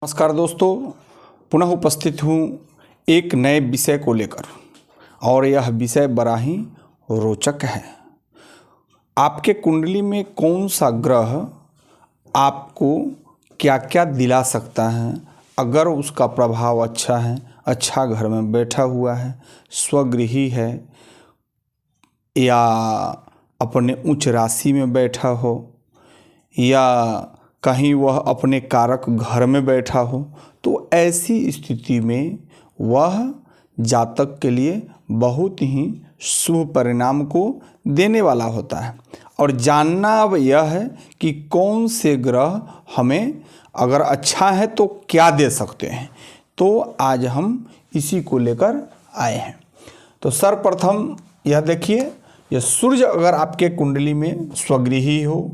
नमस्कार दोस्तों, पुनः उपस्थित हूँ एक नए विषय को लेकर और यह विषय बड़ा ही रोचक है। आपके कुंडली में कौन सा ग्रह आपको क्या क्या दिला सकता है अगर उसका प्रभाव अच्छा है, अच्छा घर में बैठा हुआ है, स्वगृही है या अपने उच्च राशि में बैठा हो या कहीं वह अपने कारक घर में बैठा हो, तो ऐसी स्थिति में वह जातक के लिए बहुत ही शुभ परिणाम को देने वाला होता है। और जानना अब यह है कि कौन से ग्रह हमें अगर अच्छा है तो क्या दे सकते हैं, तो आज हम इसी को लेकर आए हैं। तो सर्वप्रथम यह देखिए, यह सूर्य अगर आपके कुंडली में स्वगृही हो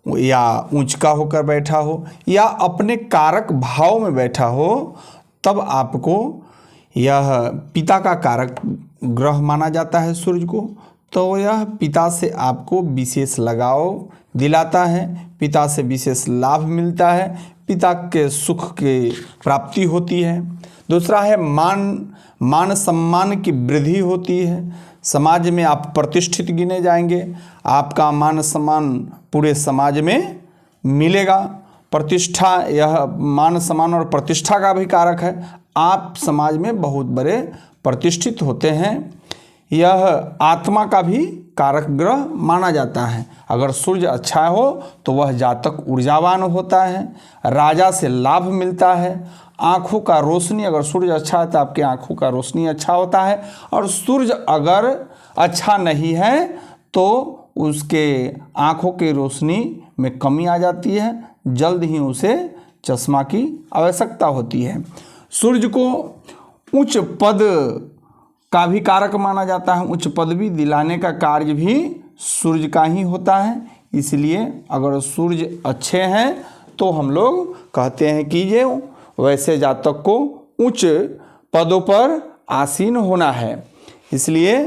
या ऊंच का होकर बैठा हो या अपने कारक भाव में बैठा हो, तब आपको यह पिता का कारक ग्रह माना जाता है सूर्य को। तो यह पिता से आपको विशेष लगाव दिलाता है, पिता से विशेष लाभ मिलता है, पिता के सुख की प्राप्ति होती है। दूसरा है मान सम्मान की वृद्धि होती है, समाज में आप प्रतिष्ठित गिने जाएंगे, आपका मान सम्मान पूरे समाज में मिलेगा। प्रतिष्ठा, यह मान सम्मान और प्रतिष्ठा का भी कारक है, आप समाज में बहुत बड़े प्रतिष्ठित होते हैं। यह आत्मा का भी कारक ग्रह माना जाता है। अगर सूर्य अच्छा हो तो वह जातक ऊर्जावान होता है, राजा से लाभ मिलता है, आँखों का रोशनी, अगर सूर्य अच्छा है तो आपकी आँखों का रोशनी अच्छा होता है। और सूर्य अगर अच्छा नहीं है तो उसके आँखों की रोशनी में कमी आ जाती है, जल्द ही उसे चश्मा की आवश्यकता होती है। सूर्य को उच्च पद का भी कारक माना जाता है, उच्च पदवी दिलाने का कार्य भी सूर्य का ही होता है। इसलिए अगर सूर्य अच्छे हैं तो हम लोग कहते हैं कि ये वैसे जातक को उच्च पदों पर आसीन होना है, इसलिए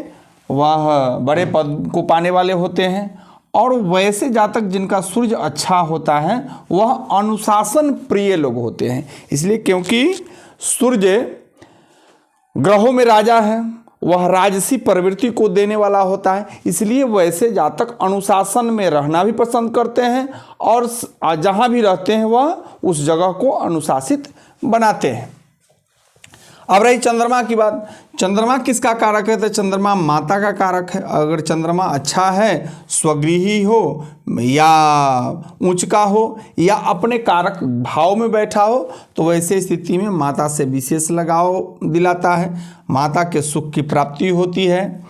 वह बड़े पद को पाने वाले होते हैं। और वैसे जातक जिनका सूर्य अच्छा होता है वह अनुशासन प्रिय लोग होते हैं, इसलिए क्योंकि सूर्य ग्रहों में राजा है, वह राजसी प्रवृत्ति को देने वाला होता है, इसलिए वैसे जातक अनुशासन में रहना भी पसंद करते हैं और जहाँ भी रहते हैं वह उस जगह को अनुशासित बनाते हैं। अब रही चंद्रमा की बात। चंद्रमा किसका कारक है? तो चंद्रमा माता का कारक है। अगर चंद्रमा अच्छा है, स्वगृही हो या उच्च का हो या अपने कारक भाव में बैठा हो, तो वैसे स्थिति में माता से विशेष लगाव दिलाता है, माता के सुख की प्राप्ति होती है।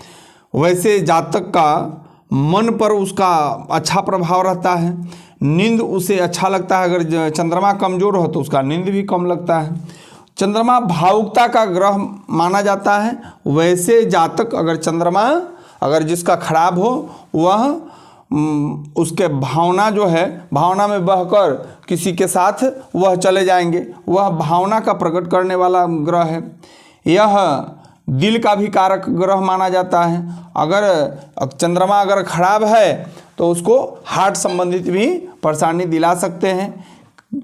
वैसे जातक का मन पर उसका अच्छा प्रभाव रहता है, नींद उसे अच्छा लगता है। अगर चंद्रमा कमज़ोर हो तो उसका नींद भी कम लगता है। चंद्रमा भावुकता का ग्रह माना जाता है। वैसे जातक अगर चंद्रमा अगर जिसका खराब हो, वह उसके भावना जो है, भावना में बहकर किसी के साथ वह चले जाएंगे, वह भावना का प्रकट करने वाला ग्रह है। यह दिल का भी कारक ग्रह माना जाता है। अगर चंद्रमा अगर खराब है तो उसको हार्ट संबंधित भी परेशानी दिला सकते हैं।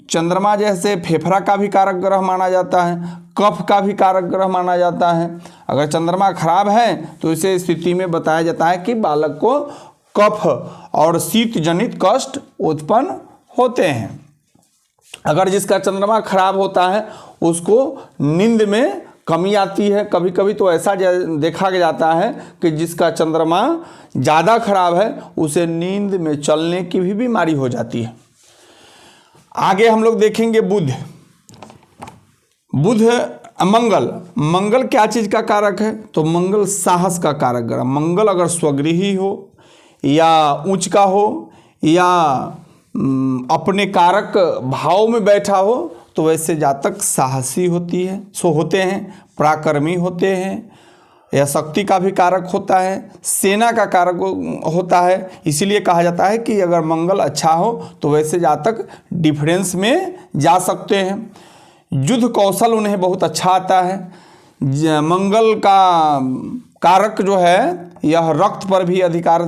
चंद्रमा जैसे फेफड़ा का भी कारक ग्रह माना जाता है, कफ का भी कारक ग्रह माना जाता है। अगर चंद्रमा खराब है तो इसे स्थिति में बताया जाता है कि बालक को कफ और शीत जनित कष्ट उत्पन्न होते हैं। अगर जिसका चंद्रमा खराब होता है उसको नींद में कमी आती है। कभी कभी तो ऐसा देखा जाता है कि जिसका चंद्रमा ज़्यादा खराब है उसे नींद में चलने की भी बीमारी हो जाती है। आगे हम लोग देखेंगे मंगल क्या चीज़ का कारक है? तो मंगल साहस का कारक ग्रह। मंगल अगर स्वगृही हो या उच्च का हो या अपने कारक भाव में बैठा हो, तो वैसे जातक साहसी होते हैं, पराक्रमी होते हैं। यह शक्ति का भी कारक होता है, सेना का कारक होता है। इसीलिए कहा जाता है कि अगर मंगल अच्छा हो तो वैसे जातक डिफेंस में जा सकते हैं, युद्ध कौशल उन्हें बहुत अच्छा आता है। मंगल का कारक जो है यह रक्त पर भी अधिकार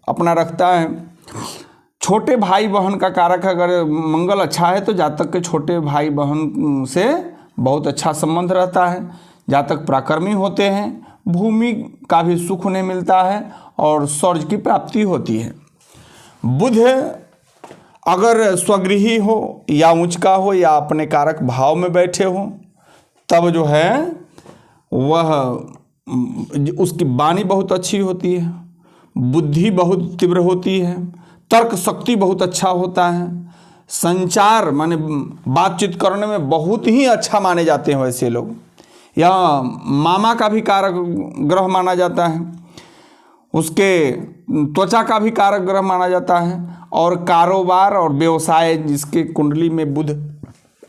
अपना रखता है। छोटे भाई बहन का कारक अगर मंगल अच्छा है तो जातक के छोटे भाई बहन से बहुत अच्छा संबंध रहता है। जातक पराक्रमी होते हैं, भूमि का भी सुख उन्हें मिलता है और शौर्य की प्राप्ति होती है। बुध अगर स्वगृही हो या उच्चका हो या अपने कारक भाव में बैठे हो तब जो है वह उसकी वाणी बहुत अच्छी होती है, बुद्धि बहुत तीव्र होती है, तर्क शक्ति बहुत अच्छा होता है, संचार माने बातचीत करने में बहुत ही अच्छा माने जाते हैं वैसे लोग। या मामा का भी कारक ग्रह माना जाता है, उसके त्वचा का भी कारक ग्रह माना जाता है। और कारोबार और व्यवसाय जिसके कुंडली में बुध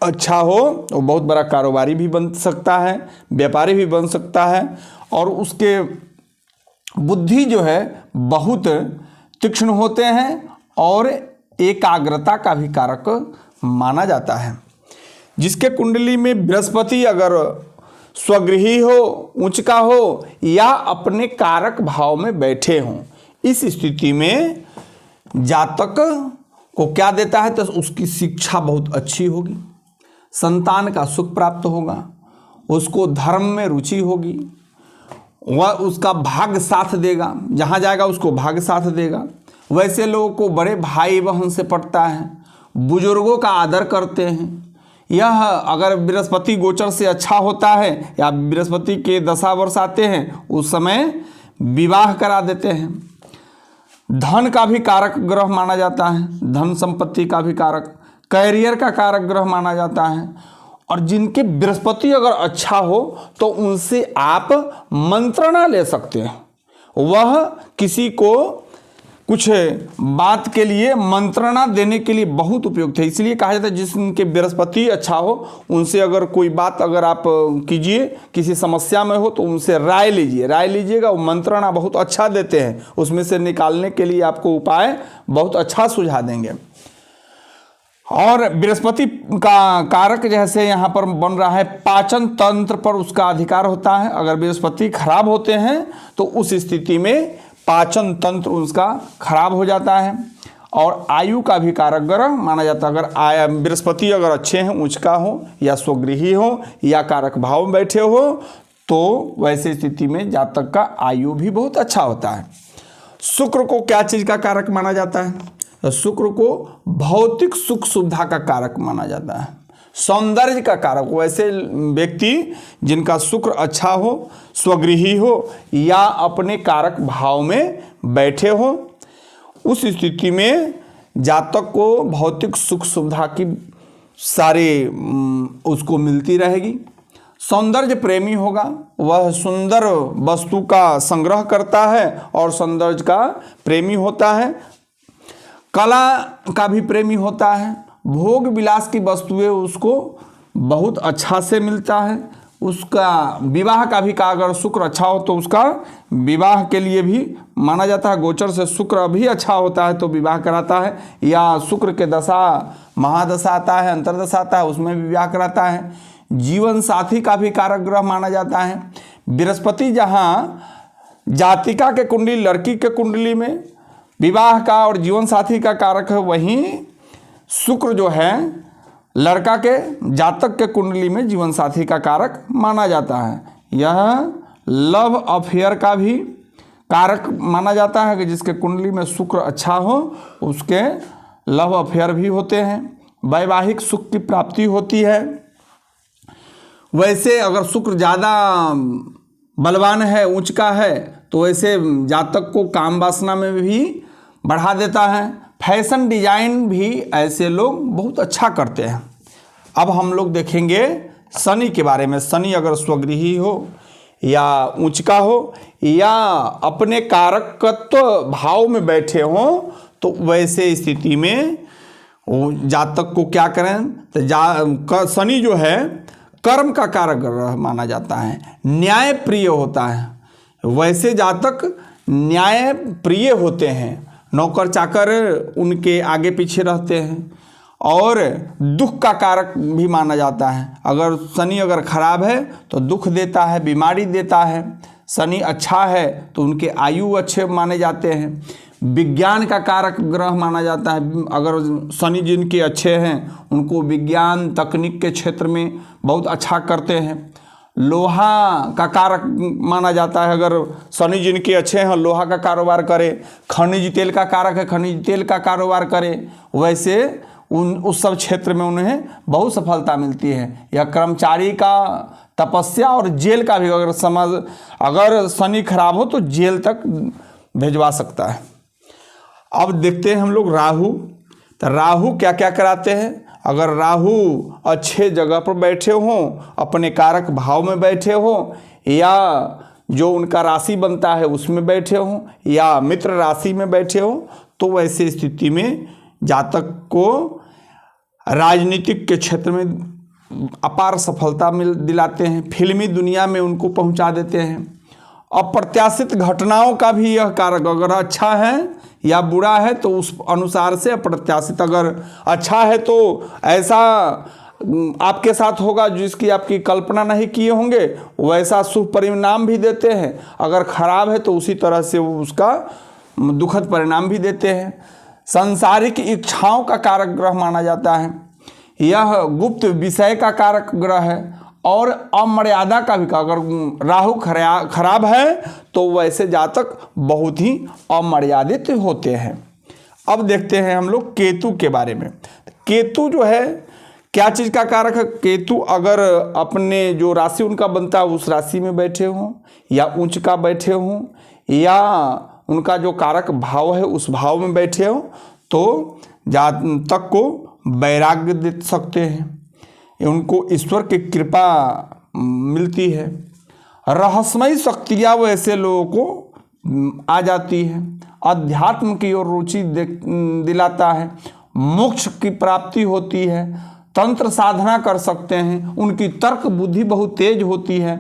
अच्छा हो वो बहुत बड़ा कारोबारी भी बन सकता है, व्यापारी भी बन सकता है। और उसके बुद्धि जो है बहुत तीक्ष्ण होते हैं और एकाग्रता का भी कारक माना जाता है। जिसके कुंडली में बृहस्पति अगर स्वगृही हो, उच्चका हो या अपने कारक भाव में बैठे हों, इस स्थिति में जातक को क्या देता है तो उसकी शिक्षा बहुत अच्छी होगी, संतान का सुख प्राप्त होगा, उसको धर्म में रुचि होगी, वह उसका भाग्य साथ देगा, जहाँ जाएगा उसको भाग्य साथ देगा। वैसे लोगों को बड़े भाई बहन से पटता है, बुजुर्गों का आदर करते हैं। यह अगर बृहस्पति गोचर से अच्छा होता है या बृहस्पति के दशा वर्ष आते हैं उस समय विवाह करा देते हैं। धन का भी कारक ग्रह माना जाता है, धन संपत्ति का भी कारक, कैरियर का कारक ग्रह माना जाता है। और जिनके बृहस्पति अगर अच्छा हो तो उनसे आप मंत्रणा ले सकते हैं। वह किसी को कुछ बात के लिए मंत्रणा देने के लिए बहुत उपयुक्त है। इसलिए कहा जाता है जिनके बृहस्पति अच्छा हो उनसे अगर कोई बात अगर आप कीजिए, किसी समस्या में हो तो उनसे राय लीजिएगा, वो मंत्रणा बहुत अच्छा देते हैं, उसमें से निकालने के लिए आपको उपाय बहुत अच्छा सुझा देंगे। और बृहस्पति का कारक जैसे यहाँ पर बन रहा है पाचन तंत्र पर उसका अधिकार होता है। अगर बृहस्पति खराब होते हैं तो उस स्थिति में पाचन तंत्र उसका खराब हो जाता है। और आयु का भी कारक ग्रह माना जाता है। अगर बृहस्पति अगर अच्छे हैं, उच्चका हो या स्वगृही हो या कारक भाव में बैठे हो तो वैसे स्थिति में जातक का आयु भी बहुत अच्छा होता है। शुक्र को क्या चीज़ का कारक माना जाता है? तो शुक्र को भौतिक सुख सुविधा का कारक माना जाता है, सौंदर्य का कारक। वैसे व्यक्ति जिनका शुक्र अच्छा हो, स्वगृही हो या अपने कारक भाव में बैठे हो, उस स्थिति में जातक को भौतिक सुख सुविधा की सारी उसको मिलती रहेगी। सौंदर्य प्रेमी होगा, वह सुंदर वस्तु का संग्रह करता है और सौंदर्य का प्रेमी होता है। कला का भी प्रेमी होता है, भोग विलास की वस्तुएं उसको बहुत अच्छा से मिलता है। उसका विवाह का भी अगर शुक्र अच्छा हो तो उसका विवाह के लिए भी माना जाता है। गोचर से शुक्र भी अच्छा होता है तो विवाह कराता है, या शुक्र के दशा महादशा आता है, अंतरदशा आता है, उसमें भी विवाह कराता है। जीवन साथी का भी कारक ग्रह माना जाता है। बृहस्पति जहाँ जातिका के कुंडली, लड़की के कुंडली में विवाह का और जीवन साथी का कारक है, वहीं शुक्र जो है लड़का के जातक के कुंडली में जीवन साथी का कारक माना जाता है। यह लव अफेयर का भी कारक माना जाता है कि जिसके कुंडली में शुक्र अच्छा हो उसके लव अफेयर भी होते हैं, वैवाहिक सुख की प्राप्ति होती है। वैसे अगर शुक्र ज़्यादा बलवान है, उच्चका है, तो वैसे जातक को काम वासना में भी बढ़ा देता है। फैशन डिजाइन भी ऐसे लोग बहुत अच्छा करते हैं। अब हम लोग देखेंगे शनि के बारे में। शनि अगर स्वगृही हो या उच्चका हो या अपने कारकत्व भाव में बैठे हों तो वैसे स्थिति में जातक को क्या करें तो शनि जो है कर्म का कारक ग्रह माना जाता है, न्याय प्रिय होता है। वैसे जातक न्याय प्रिय होते हैं, नौकर चाकर उनके आगे पीछे रहते हैं। और दुख का कारक भी माना जाता है। अगर शनि अगर खराब है तो दुख देता है, बीमारी देता है। शनि अच्छा है तो उनके आयु अच्छे माने जाते हैं। विज्ञान का कारक ग्रह माना जाता है। अगर शनि जिनके अच्छे हैं उनको विज्ञान तकनीक के क्षेत्र में बहुत अच्छा करते हैं। लोहा का कारक माना जाता है, अगर शनि जिनके अच्छे हैं लोहा का कारोबार करे। खनिज तेल का कारक है, खनिज तेल का कारोबार करे। वैसे उस सब क्षेत्र में उन्हें बहुत सफलता मिलती है। या कर्मचारी का तपस्या और जेल का भी अगर शनि खराब हो तो जेल तक भेजवा सकता है। अब देखते हैं हम लोग राहु। तो राहु क्या क्या कराते हैं। अगर राहु अच्छे जगह पर बैठे हों, अपने कारक भाव में बैठे हों, या जो उनका राशि बनता है उसमें बैठे हों, या मित्र राशि में बैठे हों, तो वैसे स्थिति में जातक को राजनीतिक के क्षेत्र में अपार सफलता दिलाते हैं। फिल्मी दुनिया में उनको पहुंचा देते हैं। अप्रत्याशित घटनाओं का भी यह कारक अगर अच्छा है या बुरा है तो उस अनुसार से अप्रत्याशित, अगर अच्छा है तो ऐसा आपके साथ होगा जिसकी आपकी कल्पना नहीं किए होंगे, वैसा शुभ परिणाम भी देते हैं। अगर खराब है तो उसी तरह से वो उसका दुखद परिणाम भी देते हैं। सांसारिक इच्छाओं का कारक ग्रह माना जाता है। यह गुप्त विषय का कारक ग्रह है। और अमर्यादा का भी, अगर राहु खराब है तो वैसे जातक बहुत ही अमर्यादित होते हैं। अब देखते हैं हम लोग केतु के बारे में। केतु जो है क्या चीज़ का कारक है। केतु अगर अपने जो राशि उनका बनता है उस राशि में बैठे हों, या उच्च का बैठे हों, या उनका जो कारक भाव है उस भाव में बैठे हों, तो जातक को वैराग्य दे सकते हैं। उनको ईश्वर की कृपा मिलती है। रहस्यमयी शक्तियाँ वैसे लोगों को आ जाती है। अध्यात्म की ओर रुचि दिलाता है। मोक्ष की प्राप्ति होती है। तंत्र साधना कर सकते हैं। उनकी तर्क बुद्धि बहुत तेज होती है।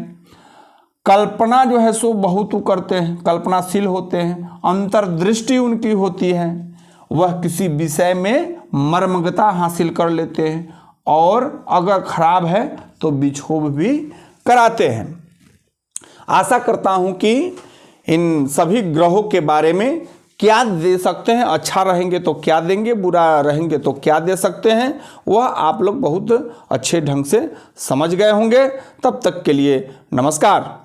कल्पना जो है सो बहुत करते हैं, कल्पनाशील होते हैं। अंतर्दृष्टि उनकी होती है। वह किसी विषय में मर्मज्ञता हासिल कर लेते हैं, और अगर खराब है तो विक्षोभ भी कराते हैं। आशा करता हूं कि इन सभी ग्रहों के बारे में क्या दे सकते हैं, अच्छा रहेंगे तो क्या देंगे, बुरा रहेंगे तो क्या दे सकते हैं, वह आप लोग बहुत अच्छे ढंग से समझ गए होंगे। तब तक के लिए नमस्कार।